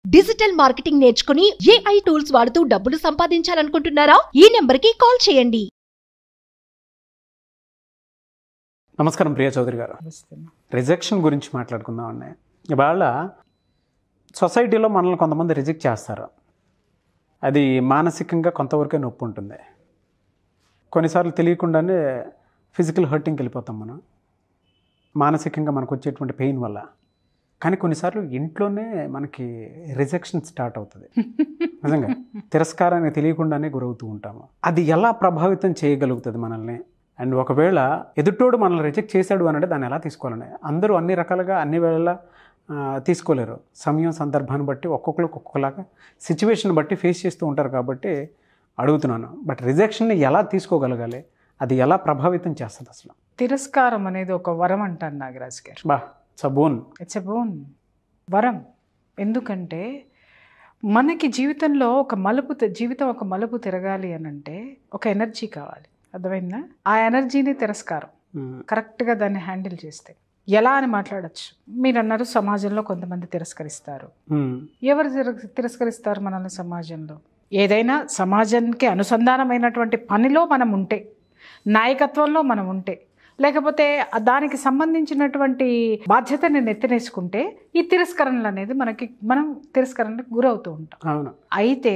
Digital marketing నేర్చుకుని AI tools వాడుతూ డబ్బులు సంపాదించాలనుకుంటున్నారా? ఈ నెంబర్కి కాల్ చేయండి. నమస్కారం ప్రియా చౌదరి గారు. రిజెక్షన్ గురించి మాట్లాడుకుందాం అండి. ఇవాళ సొసైటీలో మనల్ని కొంతమంది రిజెక్ట్ చేస్తారు. అది మానసికంగా కొంతవరకే నొప్పి ఉంటుంది. కొన్నిసార్లు తెలియకుండానే ఫిజికల్ హర్టింగ్కి వెళ్ళిపోతాం మనం, మానసికంగా మనకు వచ్చేటువంటి పెయిన్ వల్ల. కానీ కొన్నిసార్లు ఇంట్లోనే మనకి రిజెక్షన్ స్టార్ట్ అవుతుంది. నిజంగా తిరస్కారానికి తెలియకుండానే గురవుతూ ఉంటాము. అది ఎలా ప్రభావితం చేయగలుగుతుంది మనల్ని? అండ్ ఒకవేళ ఎదుటోడు మనల్ని రిజెక్ట్ చేశాడు అని అంటే దాన్ని ఎలా తీసుకోవాలని? అందరూ అన్ని రకాలుగా అన్ని వేళలా తీసుకోలేరు. సమయం సందర్భాన్ని బట్టి ఒక్కొక్కరికి ఒక్కొక్కలాగా సిచ్యువేషన్ బట్టి ఫేస్ చేస్తూ ఉంటారు. కాబట్టి అడుగుతున్నాను, బట్ రిజెక్షన్ని ఎలా తీసుకోగలగాలి? అది ఎలా ప్రభావితం చేస్తుంది అసలు? తిరస్కారం అనేది ఒక వరం అంటాను నాగరాజ్ గారు. ఇట్స్ ఎ బోన్ వరం. ఎందుకంటే మనకి జీవితంలో జీవితం ఒక మలుపు తిరగాలి అని అంటే ఒక ఎనర్జీ కావాలి. అర్థమైందా? ఆ ఎనర్జీని తిరస్కారం కరెక్ట్గా దాన్ని హ్యాండిల్ చేస్తే ఎలా అని మాట్లాడచ్చు. మీరు అన్నారు సమాజంలో కొంతమంది తిరస్కరిస్తారు. ఎవరు తిరస్కరిస్తారు మనల్ని సమాజంలో? ఏదైనా సమాజానికి అనుసంధానమైనటువంటి పనిలో మనం ఉంటే, నాయకత్వంలో మనం ఉంటే, లేకపోతే దానికి సంబంధించినటువంటి బాధ్యతని నెత్తినేసుకుంటే ఈ తిరస్కరణలు అనేది మనం తిరస్కరణకు గురవుతూ ఉంటాం. అవును. అయితే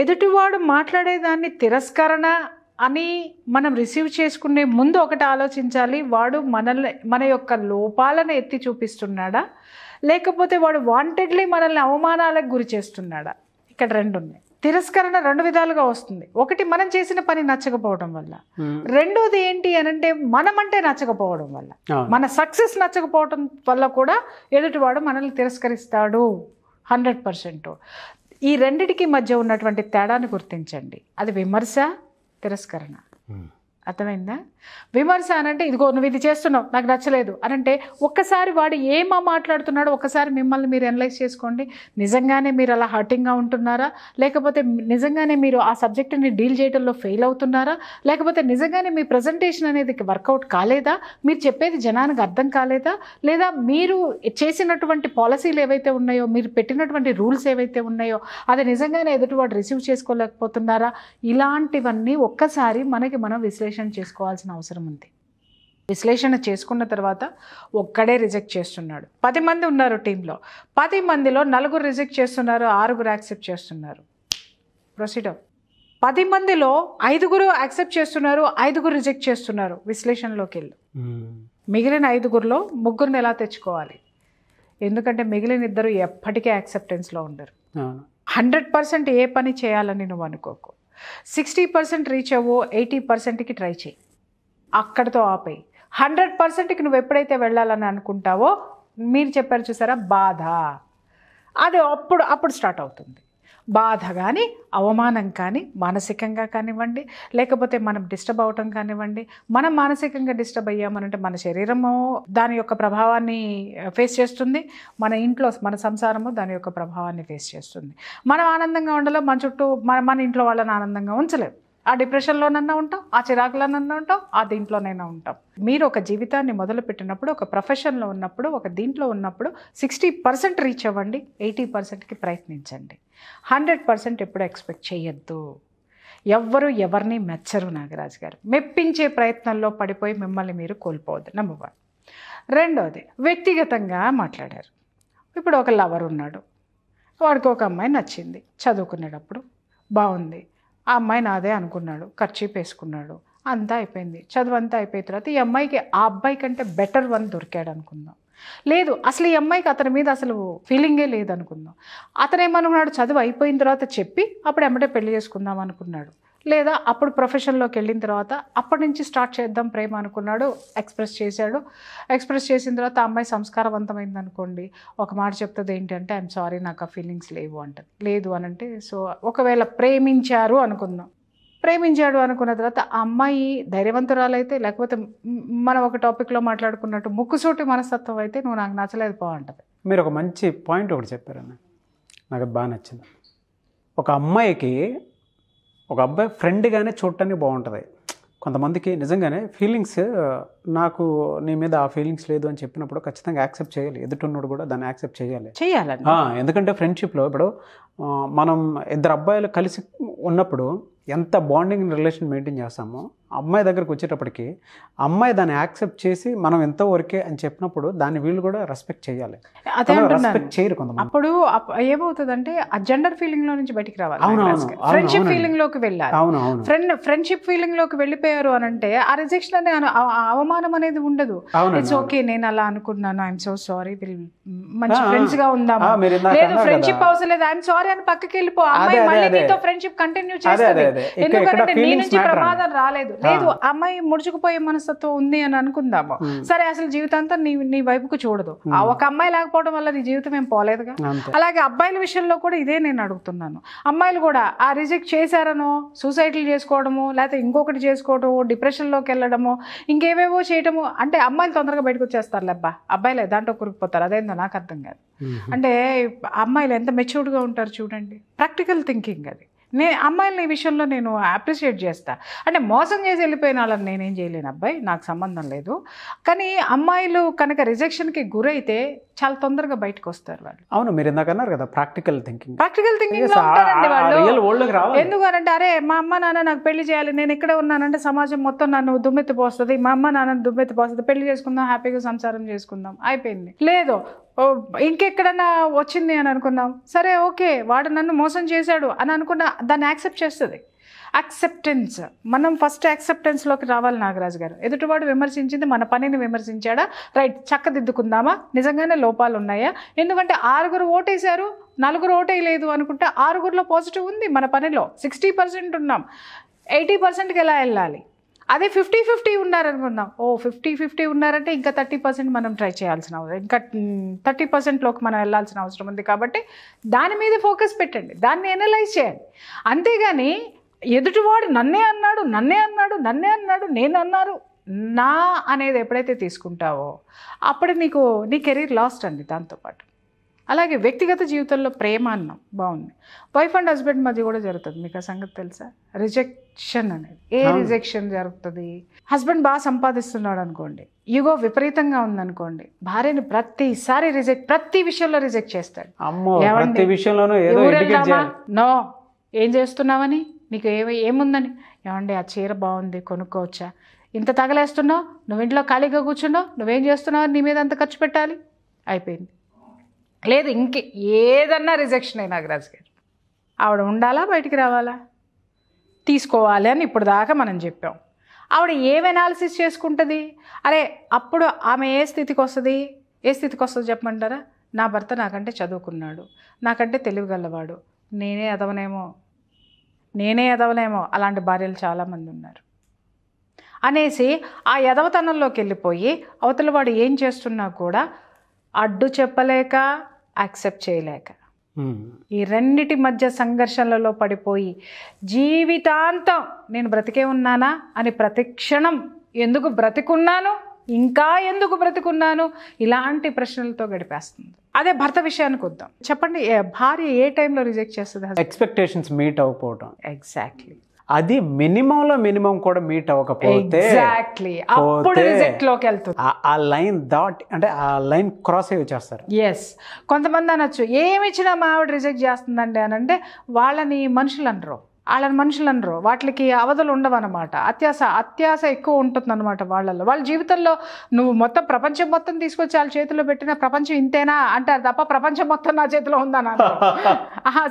ఎదుటివాడు మాట్లాడేదాన్ని తిరస్కరణ అని మనం రిసీవ్ చేసుకునే ముందు ఒకటి ఆలోచించాలి. వాడు మన యొక్క లోపాలను ఎత్తి చూపిస్తున్నాడా, లేకపోతే వాడు వాంటెడ్లీ మనల్ని అవమానాలకు గురి చేస్తున్నాడా? ఇక్కడ రెండు ఉన్నాయి. తిరస్కరణ రెండు విధాలుగా వస్తుంది. ఒకటి మనం చేసిన పని నచ్చకపోవడం వల్ల, రెండోది ఏంటి అనంటే మనమంటే నచ్చకపోవడం వల్ల, మన సక్సెస్ నచ్చకపోవడం వల్ల కూడా ఎదుటివాడు మనల్ని తిరస్కరిస్తాడు 100%. ఈ రెండిటికి మధ్య ఉన్నటువంటి తేడాను గుర్తించండి. అది విమర్శ, తిరస్కరణ. అర్థమైందా? విమర్శ అనంటే ఇదిగో నువ్వు ఇది చేస్తున్నావు, నాకు నచ్చలేదు అనంటే ఒక్కసారి వాడు ఏమా మాట్లాడుతున్నాడో ఒక్కసారి మిమ్మల్ని మీరు అనలైజ్ చేసుకోండి. నిజంగానే మీరు అలా హర్టింగ్గా ఉంటున్నారా, లేకపోతే నిజంగానే మీరు ఆ సబ్జెక్టుని డీల్ చేయడంలో ఫెయిల్ అవుతున్నారా, లేకపోతే నిజంగానే మీ ప్రజెంటేషన్ అనేది వర్కౌట్ కాలేదా, మీరు చెప్పేది జనానికి అర్థం కాలేదా, లేదా మీరు చేసినటువంటి పాలసీలు ఏవైతే ఉన్నాయో, మీరు పెట్టినటువంటి రూల్స్ ఏవైతే ఉన్నాయో అది నిజంగానే ఎదుటివాడు రిసీవ్ చేసుకోలేకపోతున్నారా? ఇలాంటివన్నీ ఒక్కసారి మనం విశ్లేషణ చేసుకోవాల్సిన అవసరం ఉంది. విశ్లేషణ చేసుకున్న తర్వాత ఒక్కడే రిజెక్ట్ చేస్తున్నాడు. 10 మంది ఉన్నారు టీంలో, 10 మందిలో 4 రిజెక్ట్ చేస్తున్నారు, 6 యాక్సెప్ట్ చేస్తున్నారు. ప్రొసీడర్. 10 మందిలో 5 యాక్సెప్ట్ చేస్తున్నారు, 5 రిజెక్ట్ చేస్తున్నారు. విశ్లేషణలోకి వెళ్ళు. మిగిలిన 5లో 3 ఎలా తెచ్చుకోవాలి? ఎందుకంటే మిగిలిన 2 ఎప్పటికీ యాక్సెప్టెన్స్లో ఉండరు. 100% ఏ పని చేయాలని నువ్వు అనుకోకు. 60% రీచ్ అవ్వు, 80%కి ట్రై చేయి, అక్కడితో ఆపేయి. 100%కి నువ్వు ఎప్పుడైతే వెళ్ళాలని అనుకుంటావో, మీరు చెప్పారు చూసారా బాధ, అది అప్పుడు స్టార్ట్ అవుతుంది. బాధ కానీ, అవమానం కానీ, మానసికంగా కానివ్వండి, లేకపోతే మనం డిస్టర్బ్ అవటం కానివ్వండి. మనం మానసికంగా డిస్టర్బ్ అయ్యామనంటే మన శరీరము దాని యొక్క ప్రభావాన్ని ఫేస్ చేస్తుంది, మన ఇంట్లో మన సంసారము దాని యొక్క ప్రభావాన్ని ఫేస్ చేస్తుంది. మనం ఆనందంగా ఉండాలో మన చుట్టూ మన ఇంట్లో వాళ్ళని ఆనందంగా ఉంచలేము. ఆ డిప్రెషన్లోనన్నా ఉంటాం, ఆ చిరాకులోనన్నా ఉంటాం, ఆ దీంట్లోనైనా ఉంటాం. మీరు ఒక జీవితాన్ని మొదలుపెట్టినప్పుడు, ఒక ప్రొఫెషన్లో ఉన్నప్పుడు, ఒక దీంట్లో ఉన్నప్పుడు 60% రీచ్ అవ్వండి, 80%కి ప్రయత్నించండి. 100% ఎప్పుడు ఎక్స్పెక్ట్ చేయొద్దు. ఎవరిని మెచ్చరు నాగరాజ్ గారు. మెప్పించే ప్రయత్నంలో పడిపోయి మిమ్మల్ని మీరు కోల్పోవద్దు. నెంబర్ 1. రెండోది, వ్యక్తిగతంగా మాట్లాడారు. ఇప్పుడు ఒక లవర్ ఉన్నాడు, వాడికి ఒక అమ్మాయి నచ్చింది, చదువుకునేటప్పుడు బాగుంది, ఆ అమ్మాయి నాదే అనుకున్నాడు, ఖర్చు వేసుకున్నాడు, అంతా అయిపోయింది. చదువు అంతా అయిపోయిన తర్వాత ఈ అమ్మాయికి ఆ అబ్బాయి కంటే బెటర్ వన్ దొరికాడు అనుకుందాం. లేదు, అసలు ఈ అమ్మాయికి అతని మీద అసలు ఫీలింగే లేదనుకుందాం. అతను ఏమనుకున్నాడు, చదువు అయిపోయిన తర్వాత చెప్పి అప్పుడు ఎమ్మటే పెళ్లి చేసుకుందాం అనుకున్నాడు. లేదా అప్పుడు ప్రొఫెషన్లోకి వెళ్ళిన తర్వాత అప్పటి నుంచి స్టార్ట్ చేద్దాం ప్రేమ అనుకున్నాడు, ఎక్స్ప్రెస్ చేశాడు. ఎక్స్ప్రెస్ చేసిన తర్వాత ఆ అమ్మాయి సంస్కారవంతమైంది అనుకోండి, ఒక మాట చెప్తుంది ఏంటంటే ఐఎమ్ సారీ, నాకు ఆ ఫీలింగ్స్ లేవు అంటది. లేదు అనంటే, సో ఒకవేళ ప్రేమించాడు అనుకుందాం, ప్రేమించాడు అనుకున్న తర్వాత ఆ అమ్మాయి ధైర్యవంతురాలైతే, లేకపోతే మనం ఒక టాపిక్లో మాట్లాడుకున్నట్టు ముక్కుసూటి మనస్తత్వం అయితే నువ్వు నాకు నచ్చలేదు పో అంటది. మీరు ఒక మంచి పాయింట్ ఒకటి చెప్పారన్న, నాకు అది బాగా నచ్చింది. ఒక అమ్మాయికి ఒక అబ్బాయి ఫ్రెండ్గానే చూడటానికి బాగుంటుంది, కొంతమందికి నిజంగానే ఫీలింగ్స్, నాకు నీ మీద ఆ ఫీలింగ్స్ లేదు అని చెప్పినప్పుడు ఖచ్చితంగా యాక్సెప్ట్ చేయాలి. ఎదుటిన్నోడు కూడా దాన్ని యాక్సెప్ట్ చేయాలి. ఎందుకంటే ఫ్రెండ్షిప్లో ఇప్పుడు మనం ఇద్దరు అబ్బాయిలు కలిసి ఉన్నప్పుడు ఎంత బాండింగ్ రిలేషన్ మెయింటైన్ చేస్తామో, అమ్మాయి దగ్గరకు వచ్చేటప్పటికి అమ్మాయి దాన్ని యాక్సెప్ట్ చేసి మనం ఎంతో వరకే అని చెప్పినప్పుడు దాన్ని వీళ్ళు కూడా రెస్పెక్ట్ చేయాలి. రెస్పెక్ట్ చేయరు కొంతమంది. అప్పుడు ఏమవుతుందంటే ఆ జెండర్ ఫీలింగ్ లో నుంచి బయటికి రావాలి, ఫ్రెండ్షిప్ ఫీలింగ్ లోకి వెళ్ళాలి. ఫ్రెండ్షిప్ ఫీలింగ్ లోకి వెళ్ళిపోయారు అని అంటే ఆ రిజెక్షన్ అనే అవమానం అనేది ఉండదు. ఇట్స్ ఓకే, నేను అలా అనుకున్నాను, ఐఎమ్ సో సారీ, మంచి ఫ్రెండ్స్ గా ఉందాము, లేదు ఫ్రెండ్షిప్ అవసరం లేదు, ఐఎమ్ సారీ అని పక్కకి వెళ్ళిపో. అమ్మాయి మళ్ళీ నీతో ఫ్రెండ్షిప్ కంటిన్యూ చేస్తుంది, ఎందుకంటే నీ నుంచి ప్రమాదం రాలేదు. లేదు అమ్మాయి ముడుచుకుపోయే మనస్తత్వం ఉంది అని అనుకుందాము, సరే అసలు జీవితాంతా నీ వైపుకు చూడదు. ఒక అమ్మాయి లేకపోవడం వల్ల నీ జీవితం ఏం పోలేదుగా. అలాగే అబ్బాయిల విషయంలో కూడా ఇదే నేను అడుగుతున్నాను. అమ్మాయిలు కూడా ఆ రిజెక్ట్ చేశారనో సూసైడ్లు చేసుకోవడము, లేకపోతే ఇంకొకటి చేసుకోవడము, డిప్రెషన్లోకి వెళ్ళడము, ఇంకేవేవో చేయటము, అంటే అమ్మాయిలు తొందరగా బయటకు వచ్చేస్తారు లేబ్బా, అబ్బాయిలే దాంట్లో కురికిపోతారు. అదేందో నాకు అర్థం కాదు. అంటే అమ్మాయిలు ఎంత మెచ్యూర్డ్గా ఉంటారు చూడండి, ప్రాక్టికల్ థింకింగ్ అది. అమ్మాయిలని ఈ విషయంలో నేను అప్రిషియేట్ చేస్తా. అంటే మోసం చేసి వెళ్ళిపోయిన వాళ్ళని నేనేం చేయలేను అబ్బాయి, నాకు సంబంధం లేదు. కానీ అమ్మాయిలు కనుక రిజెక్షన్కి గురైతే చాలా తొందరగా బయటకు వస్తారు వాళ్ళు. అవును, మీరు ఇందాక అన్నారు కదా ప్రాక్టికల్ థింకింగ్ వాళ్ళు. ఎందుకనంటే అరే మా అమ్మ నాన్న నాకు పెళ్లి చేయాలి, నేను ఇక్కడే ఉన్నానంటే సమాజం మొత్తం నన్ను దుమ్మెత్తిపోస్తుంది, మా అమ్మ నాన్న దుమ్మెత్తిపోస్తుంది, పెళ్లి చేసుకుందాం, హ్యాపీగా సంసారం చేసుకుందాం, అయిపోయింది. లేదు ఇంకెక్కడన్నా వచ్చింది అని అనుకున్నాం, సరే ఓకే వాడు నన్ను మోసం చేశాడు అని అనుకున్న దాన్ని యాక్సెప్ట్ చేస్తుంది. యాక్సెప్టెన్స్, మనం ఫస్ట్ యాక్సెప్టెన్స్లోకి రావాలి నాగరాజు గారు. ఎదుటివాడు విమర్శించింది మన పనిని విమర్శించాడా, రైట్ చక్కదిద్దుకుందామా, నిజంగానే లోపాలు ఉన్నాయా, ఎందుకంటే 6 ఓటేశారు 4 ఓటేయలేదు అనుకుంటే 6లో పాజిటివ్ ఉంది, మన పనిలో 60% ఉన్నాం, 80%కి ఎలా వెళ్ళాలి. అదే 50-50 ఉన్నారనుకుందాం, 50-50 ఉన్నారంటే ఇంకా 30% మనం ట్రై చేయాల్సిన అవసరం, ఇంకా 30%లోకి మనం వెళ్ళాల్సిన అవసరం ఉంది. కాబట్టి దాని మీద ఫోకస్ పెట్టండి, దాన్ని ఎనలైజ్ చేయండి. అంతేగాని ఎదుటివాడు నన్నే అన్నాడు నేను అన్నారు నా అనేది ఎప్పుడైతే తీసుకుంటావో అప్పుడు నీ కెరీర్ లాస్ట్ అండి. దాంతోపాటు అలాగే వ్యక్తిగత జీవితంలో ప్రేమ అన్నాం, బాగుంది. వైఫ్ అండ్ హస్బెండ్ మధ్య కూడా జరుగుతుంది, మీకు ఆ సంగతి తెలుసా? రిజెక్షన్ అనేది. రిజెక్షన్ జరుగుతుంది. హస్బెండ్ బాగా సంపాదిస్తున్నాడు అనుకోండి, ఈగో విపరీతంగా ఉందనుకోండి, భార్యని ప్రతిసారి ప్రతి విషయంలో రిజెక్ట్ చేస్తాడు. నో ఏం చేస్తున్నావని, నీకు ఏముందని, ఏమండి ఆ చీర బాగుంది కొనుక్కోవచ్చా, ఇంత తగలేస్తున్నావు, నువ్వు ఇంట్లో ఖాళీగా కూర్చున్నావు, నువ్వేం చేస్తున్నావు, నీ మీద అంత ఖర్చు పెట్టాలి, అయిపోయింది. లేదు ఏదన్నా రిజెక్షన్ అయినా నాగరాజు గారు, ఆవిడ ఉండాలా బయటికి రావాలా, తీసుకోవాలి అని ఇప్పుడు దాకా మనం చెప్పాం. ఆవిడ ఏం ఎనాలిసిస్ చేసుకుంటుంది, అరే అప్పుడు ఆమె ఏ స్థితికి వస్తుంది చెప్పమంటారా? నా భర్త నాకంటే చదువుకున్నాడు, నాకంటే తెలివిగలవాడు, నేనే ఎదవలేమో, అలాంటి భార్యలు చాలామంది ఉన్నారు అనేసి ఆ ఎదవతనంలోకి వెళ్ళిపోయి అవతల వాడు ఏం చేస్తున్నా కూడా అడ్డు చెప్పలేక యాక్సెప్ట్ చేయలేక ఈ రెండిటి మధ్య సంఘర్షణలలో పడిపోయి జీవితాంతం నేను బ్రతికే ఉన్నానా అని ప్రతిక్షణం ఎందుకు బ్రతికున్నాను, ఇంకా ఎందుకు బ్రతికున్నాను, ఇలాంటి ప్రశ్నలతో గడిపేస్తుంది. అదే భర్త విషయానికి వద్దాం. చెప్పండి, భార్య ఏ టైంలో రిజెక్ట్ చేస్తుంది? ఎక్స్పెక్టేషన్స్ మీట్ అవ్వకపోవడం. ఎగ్జాక్ట్లీ. అది మినిమం కూడా మీట్ అవ్వకపోతే అప్పుడు రిజెక్ట్ లోకి వెళ్తుంది. ఆ లైన్ అంటే ఆ లైన్ క్రాస్ అయ్యి వచ్చేస్తారు. ఎస్, కొంతమంది అనొచ్చు ఏమి ఇచ్చినా మా ఆవిడ రిజెక్ట్ చేస్తుందండి అని అంటే వాళ్ళని మనుషులు అనరు, వాటికి అవధులు ఉండవన్నమాట. అత్యాశ ఎక్కువ ఉంటుంది అనమాట వాళ్ళల్లో. వాళ్ళ జీవితంలో నువ్వు మొత్తం ప్రపంచం మొత్తం తీసుకొచ్చి వాళ్ళ చేతిలో పెట్టిన ప్రపంచం ఇంతేనా అంటారు తప్ప ప్రపంచం మొత్తం నా చేతిలో ఉందని అన్నారు.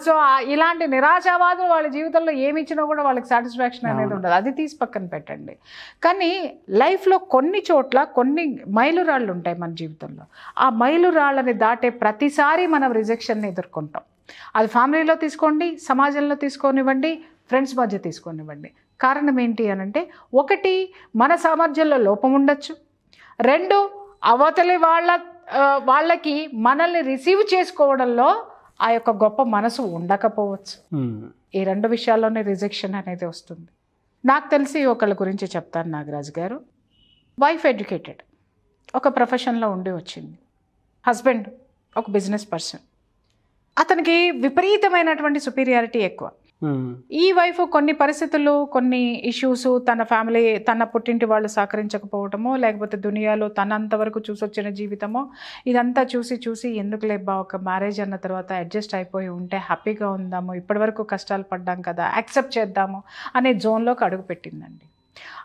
సో ఇలాంటి నిరాశావాదులు వాళ్ళ జీవితంలో ఏమి ఇచ్చినా కూడా వాళ్ళకి సాటిస్ఫాక్షన్ అనేది ఉండదు. అది తీసి పక్కన పెట్టండి. కానీ లైఫ్లో కొన్ని చోట్ల కొన్ని మైలురాళ్ళు ఉంటాయి మన జీవితంలో. ఆ మైలురాళ్ళని దాటే ప్రతిసారి మనం రిజెక్షన్ని ఎదుర్కొంటాం. అది ఫ్యామిలీలో తీసుకోండి, సమాజంలో తీసుకోనివ్వండి, ఫ్రెండ్స్ మధ్య తీసుకోనివ్వండి. కారణం ఏంటి అని అంటే, 1 మన సామర్థ్యంలో లోపం ఉండొచ్చు, 2 అవతలి వాళ్ళకి మనల్ని రిసీవ్ చేసుకోవడంలో ఆ యొక్క గొప్ప మనసు ఉండకపోవచ్చు. ఈ 2 విషయాల్లోనే రిజెక్షన్ అనేది వస్తుంది. నాకు తెలిసి ఒకళ్ళ గురించి చెప్తాను నాగరాజు గారు. వైఫ్ ఎడ్యుకేటెడ్, ఒక ప్రొఫెషన్లో ఉండి వచ్చింది. హస్బెండ్ ఒక బిజినెస్ పర్సన్. అతనికి విపరీతమైనటువంటి సుపీరియారిటీ ఎక్కువ. ఈ వైఫ్ కొన్ని పరిస్థితులు, కొన్ని ఇష్యూస్, తన ఫ్యామిలీ, తన పుట్టింటి వాళ్ళు సహకరించకపోవటమో, లేకపోతే దునియాలో తన అంతవరకు చూసొచ్చిన జీవితమో, ఇదంతా చూసి ఎందుకులేబ్బా ఒక మ్యారేజ్ అన్న తర్వాత అడ్జస్ట్ అయిపోయి ఉంటే హ్యాపీగా ఉందాము, ఇప్పటివరకు కష్టాలు పడ్డాం కదా, యాక్సెప్ట్ చేద్దాము అనే జోన్లోకి అడుగుపెట్టిందండి.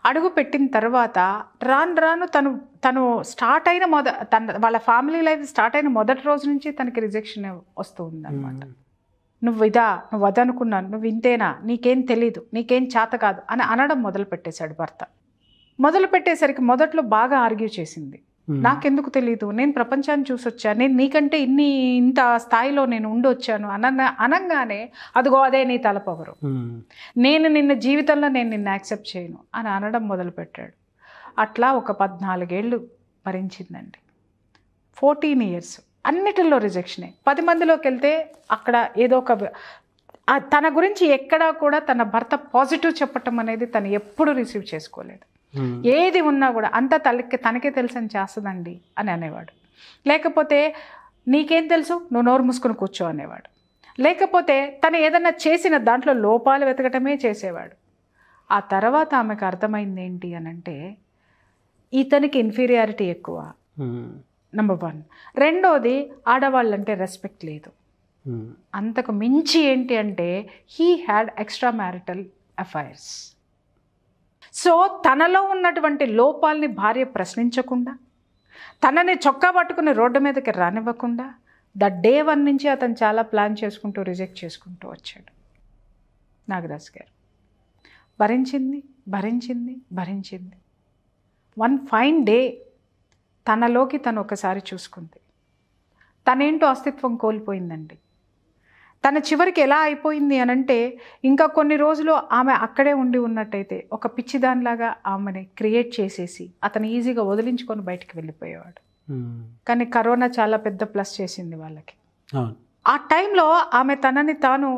అడుగుపెట్టిన తర్వాత రాను తను స్టార్ట్ అయిన వాళ్ళ ఫ్యామిలీ లైఫ్ స్టార్ట్ అయిన మొదటి రోజు నుంచి తనకి రిజెక్షన్ వస్తూ ఉందన్నమాట. నువ్వు వదనుకున్నాను, నువ్వు ఇంతేనా, నీకేం తెలీదు, నీకేం చేత కాదు అని అనడం మొదలు పెట్టేశాడు భర్త. మొదలు పెట్టేసరికి మొదట్లో బాగా ఆర్గ్యూ చేసింది. నాకెందుకు తెలీదు, నేను ప్రపంచాన్ని చూసొచ్చాను, నేను నీకంటే ఇంత స్థాయిలో నేను ఉండొచ్చాను అనగానే అదిగో అదే నీ తలపొగరు, నేను జీవితంలో నేను నిన్ను యాక్సెప్ట్ చేయను అని అనడం మొదలుపెట్టాడు. అట్లా ఒక 14 ఏళ్ళు భరించిందండి. 14 years అన్నిటిలో రిజెక్షనే. 10 మందిలోకి వెళ్తే అక్కడ ఏదో ఒక తన గురించి ఎక్కడా కూడా తన భర్త పాజిటివ్ చెప్పటం అనేది తను ఎప్పుడు రిసీవ్ చేసుకోలేదు. ఏది ఉన్నా కూడా అంతా తనకే తెలుసని చేస్తుందండి అని అనేవాడు. లేకపోతే నీకేం తెలుసు, నువ్వు నోరు మూసుకొని కూర్చో అనేవాడు. లేకపోతే తను ఏదన్నా చేసిన దాంట్లో లోపాలు వెతకటమే చేసేవాడు. ఆ తర్వాత ఆమెకు అర్థమైంది ఏంటి అని అంటే, ఇతనికి ఇన్ఫీరియారిటీ ఎక్కువ, నెంబర్ 1. రెండోది, ఆడవాళ్ళంటే రెస్పెక్ట్ లేదు. అంతకు మించి ఏంటి అంటే he had extra marital affairs. So తనలో ఉన్నటువంటి లోపాలని భార్య ప్రశ్నించకుండా, తనని చొక్కా పట్టుకుని రోడ్డు మీదకి రానివ్వకుండా, డే 1 నుంచి అతను చాలా ప్లాన్ చేసుకుంటూ రిజెక్ట్ చేసుకుంటూ వచ్చాడు. నాగరాజ్ గారు భరించింది. వన్ ఫైన్ డే తనలోకి తను ఒకసారి చూసుకుంది. తనేంటో అస్తిత్వం కోల్పోయిందండి. తన చివరికి ఎలా అయిపోయింది అనంటే, ఇంకా కొన్ని రోజులు ఆమె అక్కడే ఉండి ఉన్నట్టయితే ఒక పిచ్చిదానిలాగా ఆమెని క్రియేట్ చేసేసి అతను ఈజీగా వదిలించుకొని బయటికి వెళ్ళిపోయేవాడు. కానీ కరోనా చాలా పెద్ద ప్లస్ చేసింది వాళ్ళకి. ఆ టైంలో ఆమె తనని తాను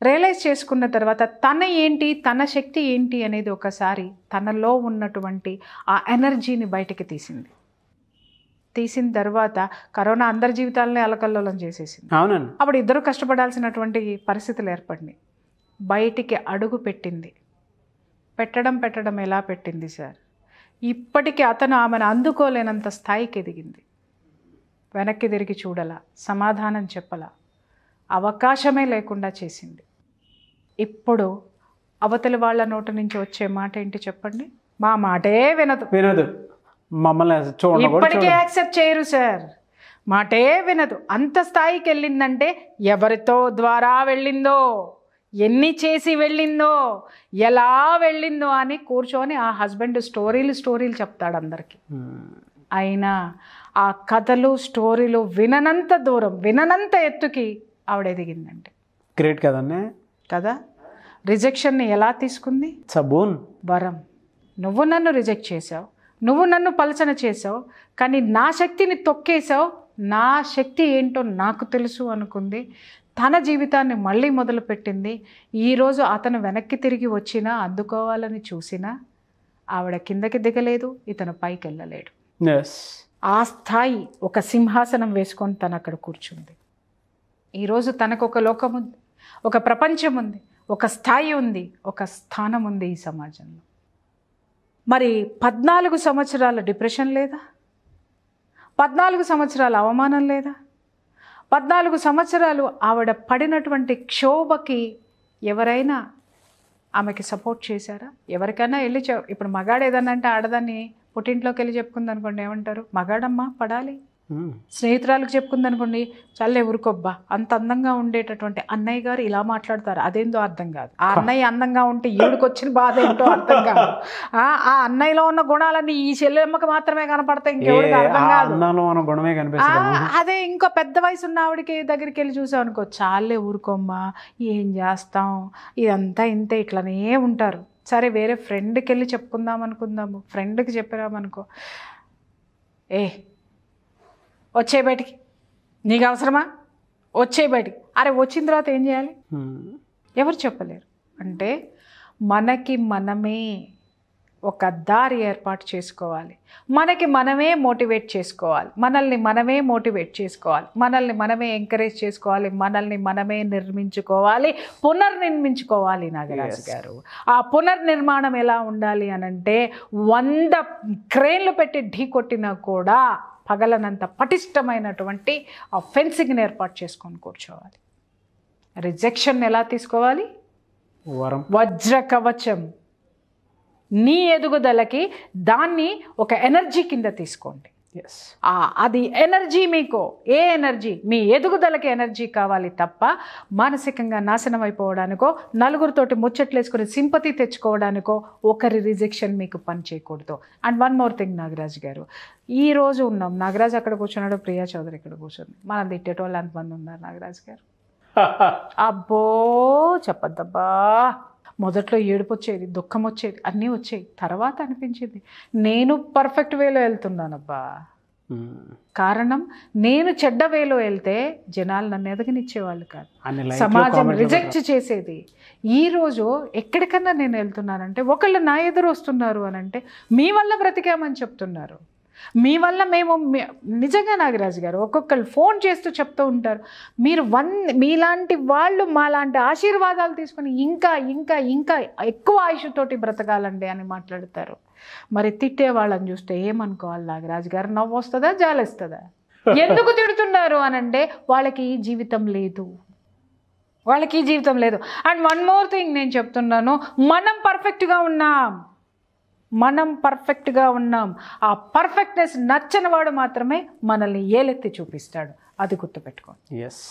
రియలైజ్ చేసుకున్న తర్వాత తన శక్తి ఏంటి అనేది ఒకసారి తనలో ఉన్నటువంటి ఆ ఎనర్జీని బయటికి తీసిన తర్వాత కరోనా అందరి జీవితాలనే అలకల్లోలం చేసేసింది. అవునండి. అప్పుడు ఇద్దరు కష్టపడాల్సినటువంటి పరిస్థితులు ఏర్పడినాయి. బయటికి అడుగు పెట్టింది. పెట్టడం ఎలా పెట్టింది సార్, ఇప్పటికీ అతను ఆమెను అందుకోలేనంత స్థాయికి ఎదిగింది. వెనక్కి తిరిగి చూడలా, సమాధానం చెప్పలా, అవకాశమే లేకుండా చేసింది. ఇప్పుడు అవతలి వాళ్ళ నోటి నుంచి వచ్చే మాట ఏంటి చెప్పండి? మా మాటే వినదు. మమ్మల్ని ఇప్పటికే యాక్సెప్ట్ చేయరు సార్, మాటే వినదు. అంత స్థాయికి వెళ్ళిందంటే ఎవరితో ద్వారా వెళ్ళిందో, ఎన్ని చేసి వెళ్ళిందో, ఎలా వెళ్ళిందో అని కూర్చొని ఆ హస్బెండ్ స్టోరీలు చెప్తాడు అందరికీ. అయినా ఆ కథలు స్టోరీలు విననంత ఎత్తుకి ఆవిడ ఎదిగిందండి. గ్రేట్ కదన్నే కదా. రిజెక్షన్ని ఎలా తీసుకుంది? సబూన్ వరం. నువ్వు నన్ను రిజెక్ట్ చేసావు, నువ్వు నన్ను పలచన చేసావు, కానీ నా శక్తిని తొక్కేసావు, నా శక్తి ఏంటో నాకు తెలుసు అనుకుంది. తన జీవితాన్ని మళ్ళీ మొదలుపెట్టింది. ఈరోజు అతను వెనక్కి తిరిగి వచ్చినా, అందుకోవాలని చూసినా ఆవిడ కిందకి దిగలేదు, ఇతను పైకి వెళ్ళలేడు. ఆ స్థాయి, ఒక సింహాసనం వేసుకొని తను అక్కడ కూర్చుంది. ఈరోజు తనకు ఒక లోకం ఉంది, ఒక ప్రపంచం ఉంది, ఒక స్థాయి ఉంది, ఒక స్థానం ఉంది ఈ సమాజంలో. మరి 14 సంవత్సరాల డిప్రెషన్ లేదా? 14 సంవత్సరాల అవమానం లేదా? 14 సంవత్సరాలు ఆవిడ పడినటువంటి క్షోభకి ఎవరైనా ఆమెకి సపోర్ట్ చేశారా? ఎవరికైనా వెళ్ళి ఇప్పుడు మగాడు ఏదన్నా అంటే ఆడదాన్ని పుట్టింట్లోకి వెళ్ళి చెప్పుకుంది అనుకోండి, ఏమంటారు? మగాడమ్మా పడాలి. స్నేహితురాలకు చెప్పుకుంది అనుకోండి, చల్లే ఊరుకోబ్బా, అంత అందంగా ఉండేటటువంటి అన్నయ్య గారు ఇలా మాట్లాడతారు, అదేందో అర్థం కాదు. ఆ అన్నయ్య అందంగా ఉంటే ఈవిడికి వచ్చిన బాధ ఏంటో అర్థం కాదు. ఆ అన్నయ్యలో ఉన్న గుణాలన్నీ ఈ చెల్లెమ్మకి మాత్రమే కనపడతాయి, ఇంకెవరికి అర్థం కాదు. అదే ఇంకో పెద్ద వయసు ఉన్న ఆవిడకి దగ్గరికి వెళ్ళి చూసాం అనుకో, చాలే ఊరుకోమ్మా, ఏం చేస్తాం, ఇదంతా ఇంతే, ఇట్లనే ఉంటారు. సరే వేరే ఫ్రెండ్కి వెళ్ళి చెప్పుకుందాం అనుకుందాము, ఫ్రెండ్కి చెప్పినామనుకో, వచ్చే బయటికి, నీకు అవసరమా, వచ్చే బయటికి. అరే వచ్చిన తర్వాత ఏం చేయాలి? ఎవరు చెప్పలేరు. అంటే మనకి మనమే ఒక దారి ఏర్పాటు చేసుకోవాలి. మనకి మనమే మోటివేట్ చేసుకోవాలి, మనల్ని మనమే మోటివేట్ చేసుకోవాలి, మనల్ని మనమే ఎంకరేజ్ చేసుకోవాలి, మనల్ని మనమే నిర్మించుకోవాలి, పునర్నిర్మించుకోవాలి. నాగరాజు గారు, ఆ పునర్నిర్మాణం ఎలా ఉండాలి అనంటే 100 క్రేన్లు పెట్టి ఢీ కొట్టినా కూడా పగలనంత పటిష్టమైనటువంటి ఆ ఫెన్సింగ్ని ఏర్పాటు చేసుకొని కూర్చోవాలి. రిజెక్షన్ ఎలా తీసుకోవాలి? వజ్ర కవచం. నీ ఎదుగుదలకి దాన్ని ఒక ఎనర్జీ కింద తీసుకోండి. అది ఎనర్జీ మీకు ఏ ఎనర్జీ? మీ ఎదుగుదలకి ఎనర్జీ కావాలి తప్ప మానసికంగా నాశనం అయిపోవడానికో, నలుగురితోటి ముచ్చట్లేసుకుని సింపతి తెచ్చుకోవడానికో ఒకరి రిజెక్షన్ మీకు పని చేయకూడదు. And one more thing Nagaraju గారు, ఈరోజు ఉన్నాం, నాగరాజు అక్కడ కూర్చున్నాడు, ప్రియా చౌదరి ఇక్కడ కూర్చుంది, మనం తిట్టేటోళ్ళు ఎంతమంది ఉన్నారు నాగరాజు గారు? అబ్బో చెప్పద్దబ్బా. మొదట్లో ఏడుపు వచ్చేది, దుఃఖం వచ్చేది, అన్నీ వచ్చేవి. తర్వాత అనిపించింది నేను పర్ఫెక్ట్ వేలో వెళ్తున్నానబ్బా. కారణం నేను చెడ్డ వేలో వెళ్తే జనాలు నన్ను ఎదగనిచ్చేవాళ్ళు కాదు, సమాజం రిజెక్ట్ చేసేది. ఈరోజు ఎక్కడికన్నా నేను వెళ్తున్నానంటే ఒకళ్ళు నా ఎదురు వస్తున్నారు అని అంటే మీ వల్ల బ్రతికామని చెప్తున్నారు, మీ వల్ల మేము. నిజంగా నాగరాజు గారు ఒక్కొక్కరు ఫోన్ చేస్తూ చెప్తూ ఉంటారు, మీరు మీలాంటి వాళ్ళు మాలాంటి ఆశీర్వాదాలు తీసుకొని ఇంకా ఇంకా ఇంకా ఎక్కువ ఆయుష్తోటి బ్రతకాలండి అని మాట్లాడతారు. మరి తిట్టే వాళ్ళని చూస్తే ఏమనుకోవాలి నాగరాజు గారు? నవ్వు వస్తుందా, జాలేస్తుందా? ఎందుకు తిడుతున్నారు అనంటే వాళ్ళకి ఈ జీవితం లేదు, వాళ్ళకి ఈ జీవితం లేదు. అండ్ వన్ మోర్ థింగ్ నేను చెప్తున్నాను, మనం పర్ఫెక్ట్గా ఉన్నాం, మనం పర్ఫెక్ట్గా ఉన్నాం. ఆ పర్ఫెక్ట్నెస్ నచ్చని వాడు మాత్రమే మనల్ని ఏలెత్తి చూపిస్తాడు, అది గుర్తుపెట్టుకోండి. ఎస్.